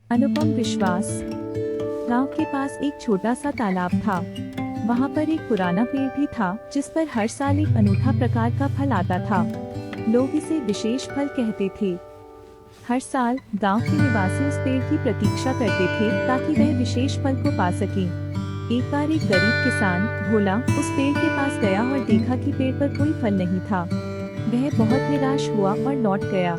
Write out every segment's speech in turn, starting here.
अनुपम विश्वास। गांव के पास एक छोटा सा तालाब था। वहां पर एक पुराना पेड़ भी था जिस पर हर साल एक अनूठा प्रकार का फल आता था। लोग इसे विशेष फल कहते थे। हर साल गांव के निवासी उस पेड़ की प्रतीक्षा करते थे ताकि वह विशेष फल को पा सके। एक बार एक गरीब किसान भोला उस पेड़ के पास गया और देखा कि पेड़ पर कोई फल नहीं था। वह बहुत निराश हुआ और लौट गया।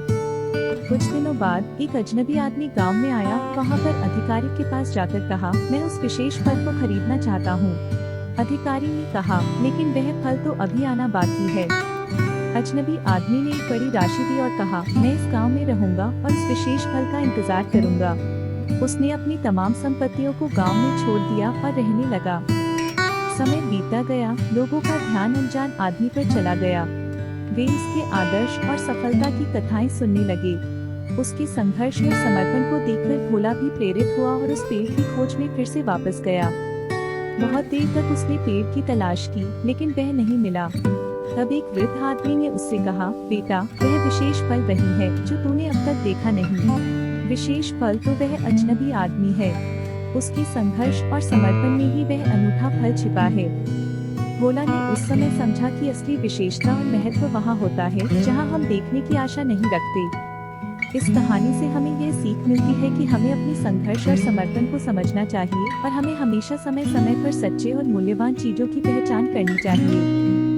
कुछ दिनों बाद एक अजनबी आदमी गांव में आया। वहां पर अधिकारी के पास जाकर कहा, मैं उस विशेष फल को खरीदना चाहता हूँ। अधिकारी ने कहा, लेकिन वह फल तो अभी आना बाकी है। अजनबी आदमी ने एक बड़ी राशि दी और कहा, मैं इस गांव में रहूंगा और इस विशेष फल का इंतजार करूंगा। उसने अपनी तमाम संपत्तियों को गांव में छोड़ दिया और रहने लगा। समय बीतता गया, लोगों का ध्यान अनजान आदमी पर चला गया। वे उसके आदर्श और सफलता की कथाएं सुनने लगे। उसके संघर्ष और समर्पण को देखकर भोला भी प्रेरित हुआ और उस पेड़ की खोज में फिर से वापस गया। बहुत देर तक उसने पेड़ की तलाश की, लेकिन वह नहीं मिला। तब एक वृद्ध आदमी ने उससे कहा, बेटा, वह विशेष फल वही है जो तूने अब तक देखा नहीं। विशेष फल तो वह अजनबी आदमी है। उसके संघर्ष और समर्पण में ही वह अनूठा फल छिपा है। भोला ने उस समय समझा कि असली विशेषता और महत्व वहाँ होता है जहाँ हम देखने की आशा नहीं रखते। इस कहानी से हमें यह सीख मिलती है कि हमें अपनी संघर्ष और समर्पण को समझना चाहिए और हमें हमेशा समय समय पर सच्चे और मूल्यवान चीजों की पहचान करनी चाहिए।